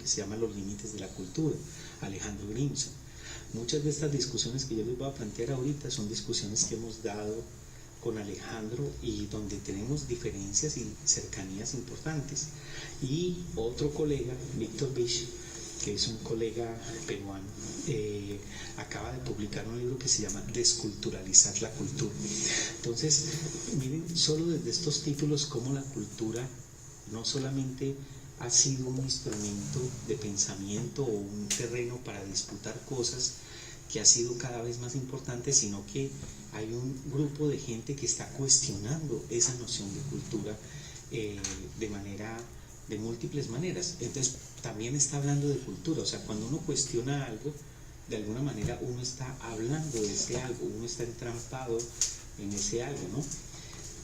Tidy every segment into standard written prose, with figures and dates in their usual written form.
que se llama Los límites de la cultura, Alejandro Grimson. Muchas de estas discusiones que yo les voy a plantear ahorita son discusiones que hemos dado con Alejandro y donde tenemos diferencias y cercanías importantes. Y otro colega, Víctor Bish, que es un colega peruano, acaba de publicar un libro que se llama Desculturalizar la cultura. Entonces, miren, solo desde estos títulos cómo la cultura no solamente ha sido un instrumento de pensamiento o un terreno para disputar cosas que ha sido cada vez más importante, sino que hay un grupo de gente que está cuestionando esa noción de cultura de múltiples maneras. Entonces también está hablando de cultura, o sea, cuando uno cuestiona algo, de alguna manera uno está hablando de ese algo, uno está entrampado en ese algo, ¿no?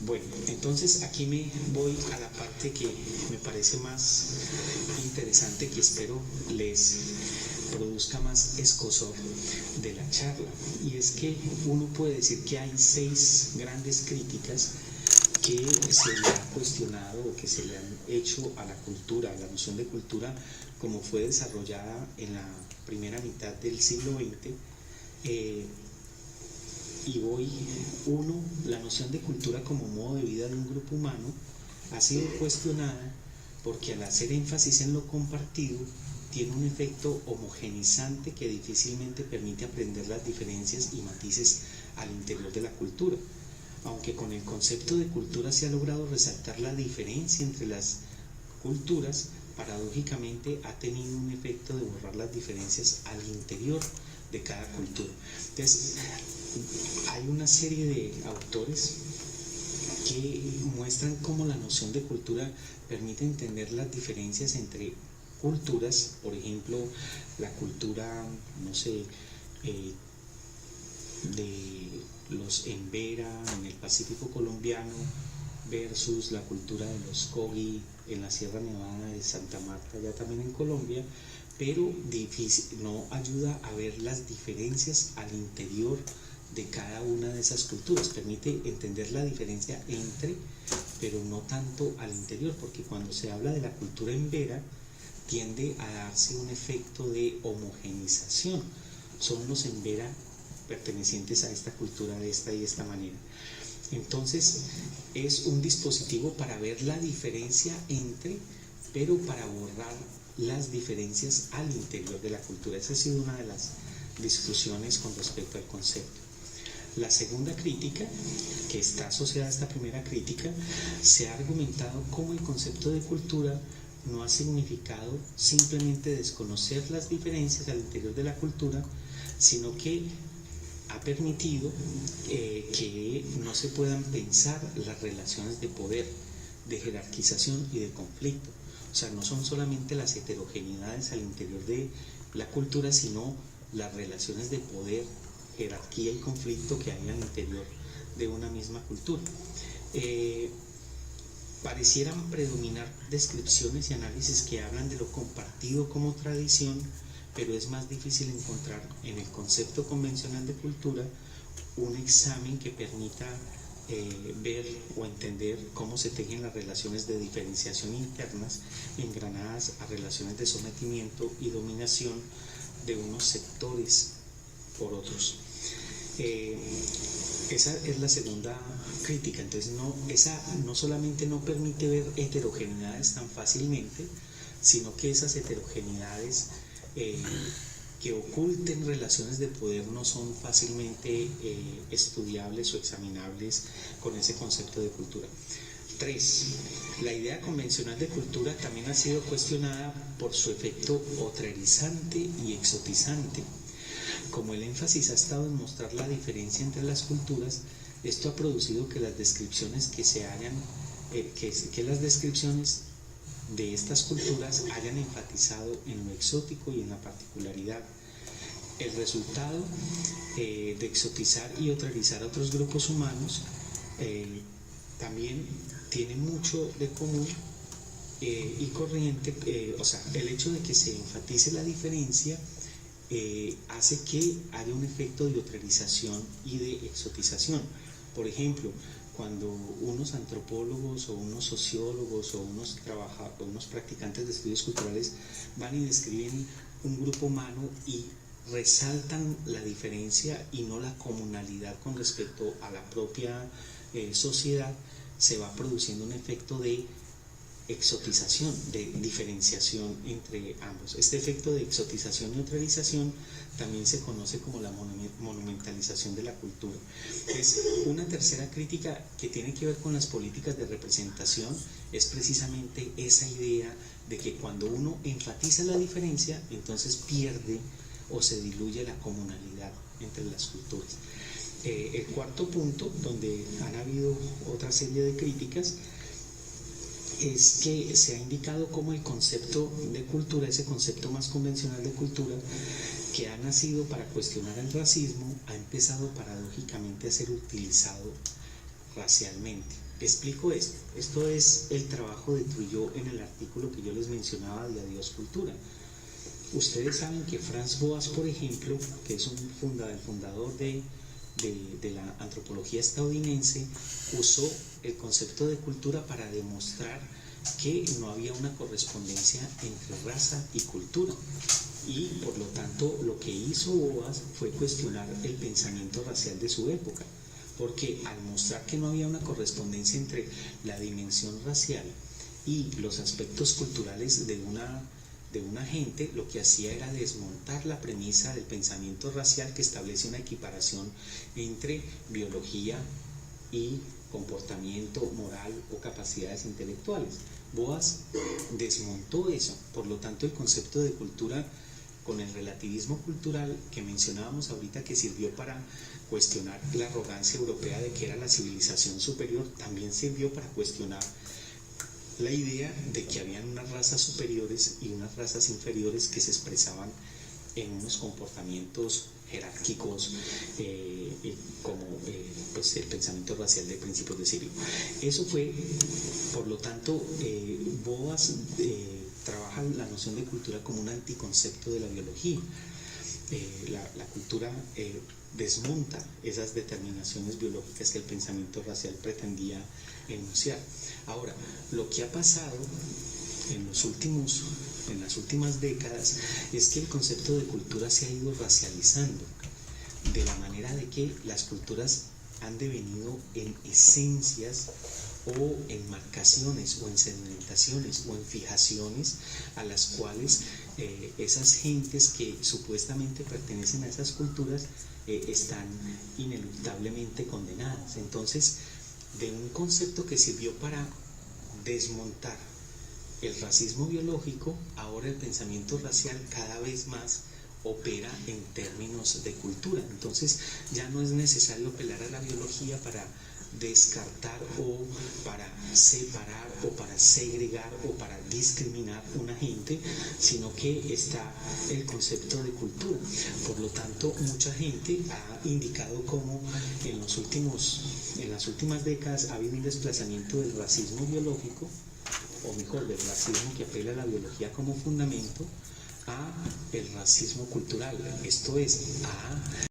Bueno, entonces aquí me voy a la parte que me parece más interesante, que espero les produzca más escozor de la charla, y es que uno puede decir que hay 6 grandes críticas que se le ha cuestionado o que se le han hecho a la cultura, a la noción de cultura como fue desarrollada en la primera mitad del siglo XX. Y hoy, la noción de cultura como modo de vida de un grupo humano ha sido cuestionada porque al hacer énfasis en lo compartido tiene un efecto homogenizante que difícilmente permite aprender las diferencias y matices al interior de la cultura. Aunque con el concepto de cultura se ha logrado resaltar la diferencia entre las culturas, paradójicamente ha tenido un efecto de borrar las diferencias al interior de cada cultura. Entonces, hay una serie de autores que muestran cómo la noción de cultura permite entender las diferencias entre culturas, por ejemplo, la cultura, no sé, de los Embera en el Pacífico colombiano versus la cultura de los Kogi en la Sierra Nevada de Santa Marta, ya también en Colombia, pero no ayuda a ver las diferencias al interior de cada una de esas culturas, permite entender la diferencia entre, pero no tanto al interior, porque cuando se habla de la cultura Embera tiende a darse un efecto de homogenización, son los Embera pertenecientes a esta cultura de esta y esta manera. Entonces es un dispositivo para ver la diferencia entre, pero para borrar las diferencias al interior de la cultura. Esa ha sido una de las discusiones con respecto al concepto. La segunda crítica, que está asociada a esta primera crítica, se ha argumentado cómo el concepto de cultura no ha significado simplemente desconocer las diferencias al interior de la cultura, sino que ha permitido que no se puedan pensar las relaciones de poder, de jerarquización y de conflicto. O sea, no son solamente las heterogeneidades al interior de la cultura, sino las relaciones de poder, jerarquía y conflicto que hay al interior de una misma cultura. Parecieran predominar descripciones y análisis que hablan de lo compartido como tradición, pero es más difícil encontrar en el concepto convencional de cultura un examen que permita ver o entender cómo se tejen las relaciones de diferenciación internas engranadas a relaciones de sometimiento y dominación de unos sectores por otros. Esa es la segunda crítica. Entonces esa no solamente no permite ver heterogeneidades tan fácilmente, sino que esas heterogeneidades que oculten relaciones de poder no son fácilmente estudiables o examinables con ese concepto de cultura. 3. La idea convencional de cultura también ha sido cuestionada por su efecto otrerizante y exotizante. Como el énfasis ha estado en mostrar la diferencia entre las culturas, esto ha producido que las descripciones que las descripciones de estas culturas hayan enfatizado en lo exótico y en la particularidad. El resultado de exotizar y otrerizar a otros grupos humanos también tiene mucho de común y corriente, o sea, el hecho de que se enfatice la diferencia hace que haya un efecto de otrerización y de exotización. Por ejemplo, cuando unos antropólogos o unos sociólogos o unos practicantes de estudios culturales van y describen un grupo humano y resaltan la diferencia y no la comunalidad con respecto a la propia sociedad, se va produciendo un efecto de exotización, de diferenciación entre ambos. Este efecto de exotización y neutralización también se conoce como la monumentalización de la cultura. Es una tercera crítica que tiene que ver con las políticas de representación, es precisamente esa idea de que cuando uno enfatiza la diferencia, entonces pierde o se diluye la comunalidad entre las culturas. El cuarto punto, donde han habido otra serie de críticas, es que se ha indicado como el concepto de cultura, ese concepto más convencional de cultura, que ha nacido para cuestionar el racismo, ha empezado paradójicamente a ser utilizado racialmente. Explico esto. Esto es el trabajo de Trouillot en el artículo que yo les mencionaba de Adiós Cultura. Ustedes saben que Franz Boas, por ejemplo, que es el fundador de la antropología estadounidense, usó el concepto de cultura para demostrar que no había una correspondencia entre raza y cultura, y por lo tanto lo que hizo Boas fue cuestionar el pensamiento racial de su época, porque al mostrar que no había una correspondencia entre la dimensión racial y los aspectos culturales de una gente, lo que hacía era desmontar la premisa del pensamiento racial que establece una equiparación entre biología y comportamiento moral o capacidades intelectuales. Boas desmontó eso, por lo tanto el concepto de cultura, con el relativismo cultural que mencionábamos ahorita, que sirvió para cuestionar la arrogancia europea de que era la civilización superior, también sirvió para cuestionar la idea de que habían unas razas superiores y unas razas inferiores que se expresaban en unos comportamientos jerárquicos, como pues el pensamiento racial de principios de siglo. Eso fue, por lo tanto, Boas trabaja la noción de cultura como un anticoncepto de la biología. La cultura desmonta esas determinaciones biológicas que el pensamiento racial pretendía enunciar. Ahora, lo que ha pasado en las últimas décadas es que el concepto de cultura se ha ido racializando, de la manera de que las culturas han devenido en esencias o en marcaciones o en sedimentaciones o en fijaciones a las cuales esas gentes que supuestamente pertenecen a esas culturas están ineluctablemente condenadas. Entonces, de un concepto que sirvió para desmontar el racismo biológico, ahora el pensamiento racial cada vez más opera en términos de cultura. Entonces ya no es necesario apelar a la biología para descartar o para separar o para segregar o para discriminar una gente, sino que está el concepto de cultura. Por lo tanto, mucha gente ha indicado cómo en las últimas décadas ha habido un desplazamiento del racismo biológico, o mejor, del racismo que apela a la biología como fundamento, a el racismo cultural, esto es, a